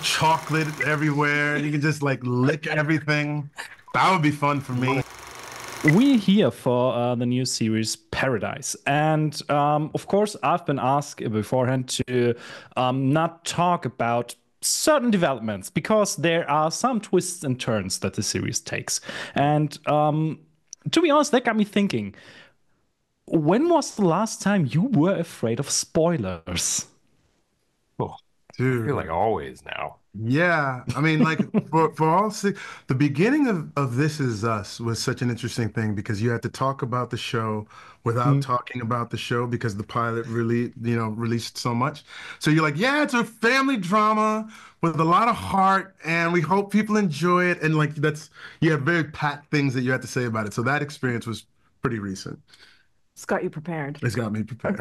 chocolate everywhere. You can just like lick everything. That would be fun for me. We're here for the new series Paradise. And of course, I've been asked beforehand to not talk about certain developments because there are some twists and turns that the series takes. And to be honest, that got me thinking, when was the last time you were afraid of spoilers? Oh, I Dude. feel like always now. Yeah, I mean, like for all six, the beginning of This Is Us was such an interesting thing because you had to talk about the show without talking about the show because the pilot really, released so much. So you're like, yeah, it's a family drama with a lot of heart, and we hope people enjoy it. And like you have very packed things that you had to say about it. So that experience was pretty recent. It's got you prepared. It's got me prepared.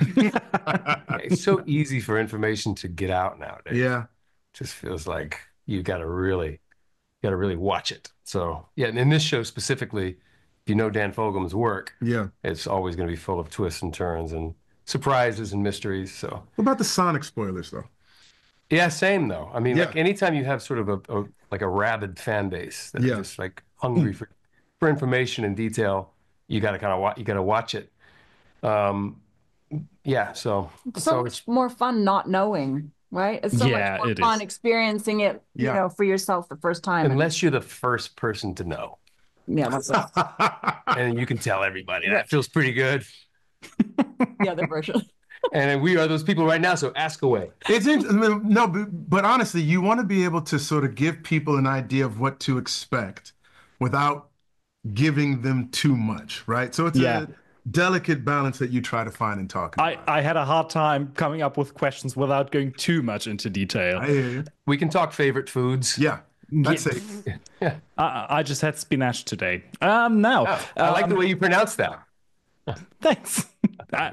It's so easy for information to get out nowadays. Yeah. Just feels like you got to really watch it. So yeah, and in this show specifically, if you know Dan Fogelman's work, Yeah. it's always going to be full of twists and turns and surprises and mysteries. So What about the Sonic spoilers though? yeah, same though. I mean, Yeah. like anytime you have sort of a rabid fan base that Yeah. are just like hungry for information and detail, you got to kind of you got to watch it. Yeah, so So it's much more fun not knowing, right? It's so Yeah, much more it fun is. experiencing it, Yeah. for yourself the first time. unless you're the first person to know, Yeah, that's and you can tell everybody. That feels pretty good. the other version. And we are those people right now, so ask away. No, but honestly, you want to be able to sort of give people an idea of what to expect without giving them too much, right? So it's Yeah. a delicate balance that you try to find in talking about. I had a hard time coming up with questions without going too much into detail. I hear you. We can talk favorite foods. Yeah, that's Yeah. it. I just had spinach today. Now, Oh, I like the way you pronounce that. thanks. I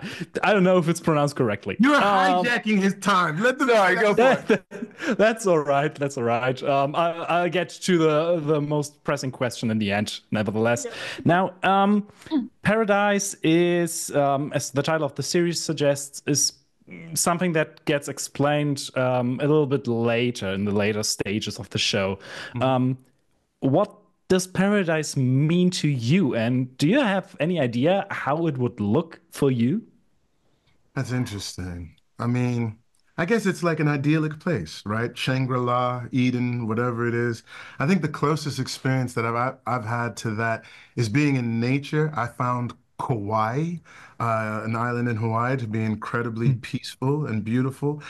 don't know if it's pronounced correctly. You're hijacking his time. Let them Sorry, go for it. That's all right. That's all right. I'll get to the most pressing question in the end, nevertheless. Now, Paradise is, as the title of the series suggests, is something that gets explained a little bit later in the later stages of the show. What does Paradise mean to you? And do you have any idea how it would look for you? That's interesting. I mean, I guess it's like an idyllic place, right? Shangri-La, Eden, whatever it is. I think the closest experience that I've had to that is being in nature. I found Kauai, an island in Hawaii, to be incredibly peaceful and beautiful.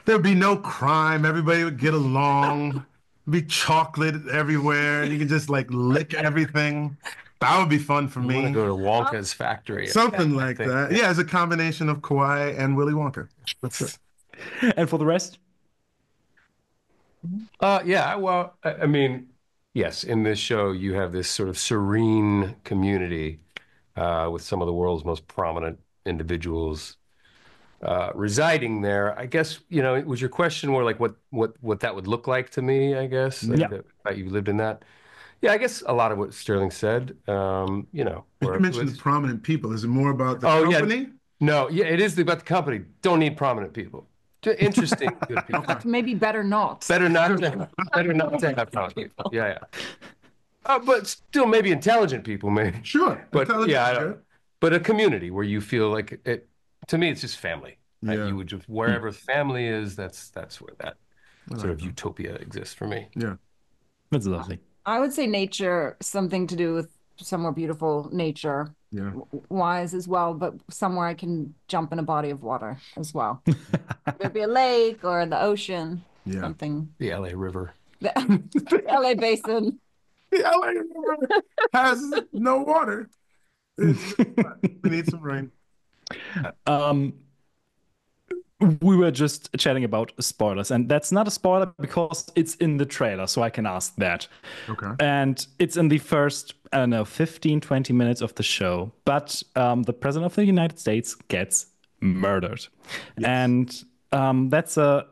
There'd be no crime. Everybody would get along. Be chocolate everywhere. You can just like lick everything. That would be fun for I want to me. go to Wonka's factory. Something like think. that. Yeah, it's a combination of Kauai and Willy Wonka. That's it. And for the rest? Yeah, well, I mean, yes, in this show, you have this sort of serene community with some of the world's most prominent individuals residing there. I guess, was your question more like what that would look like to me, I guess? Like Yeah. that you lived in that? Yeah, I guess a lot of what Sterling said, You where it mentioned was- the prominent people. Is it more about the Oh, yeah. company? No, yeah, it is about the company. Don't need prominent people. Interesting, good people. Maybe better not. Better not to have prominent people. Yeah. But still, maybe intelligent people, maybe. Sure. But Intelligence yeah, is good. but a community where you feel like it. To me, it's just family. Right? Yeah. You would just wherever family is, that's where that I sort like of utopia exists for me. Yeah. That's lovely. I would say nature, something to do with somewhere beautiful nature Yeah. wise as well, but somewhere I can jump in a body of water as well. There'd be a lake or the ocean, Yeah. something. The LA River. The LA basin. The LA River has no water. We need some rain. We were just chatting about spoilers, and that's not a spoiler because it's in the trailer, so I can ask that. Okay. And it's in the first, I don't know, 15, 20 minutes of the show. But the President of the United States gets murdered. And that's a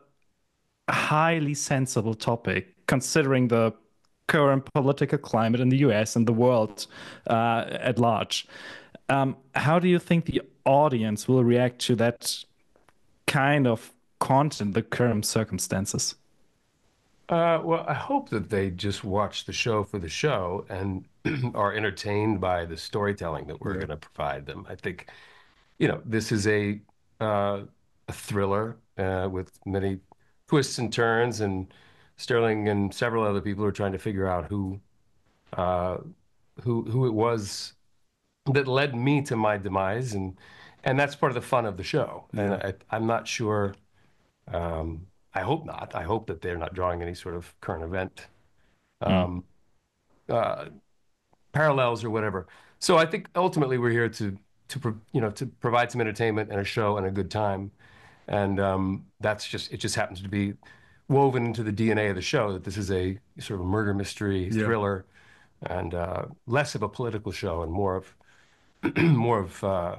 highly sensible topic, considering the current political climate in the US and the world at large. How do you think the audience will react to that kind of content, the current circumstances? Well, I hope that they just watch the show for the show and are entertained by the storytelling that we're going to provide them. I think, this is a thriller with many twists and turns, and Sterling and several other people are trying to figure out uh, who it was that led me to my demise, and that's part of the fun of the show. And I'm not sure. I hope not. I hope that they're not drawing any sort of current event uh, parallels or whatever. So I think ultimately we're here to provide some entertainment and a show and a good time, and it just happens to be woven into the DNA of the show that this is a sort of murder mystery thriller, and less of a political show and more of a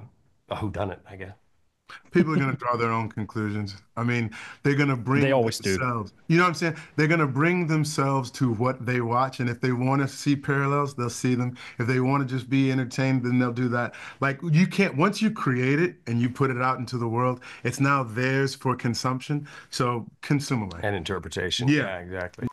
whodunit, I guess. People are going to draw their own conclusions. I mean, they're going to bring They always do. themselves. You know what I'm saying? They're going to bring themselves to what they watch. And if they want to see parallels, they'll see them. If they want to just be entertained, then they'll do that. Like, you can't, once you create it and you put it out into the world, it's now theirs for consumption. So consume away. And interpretation. Yeah. Yeah, exactly.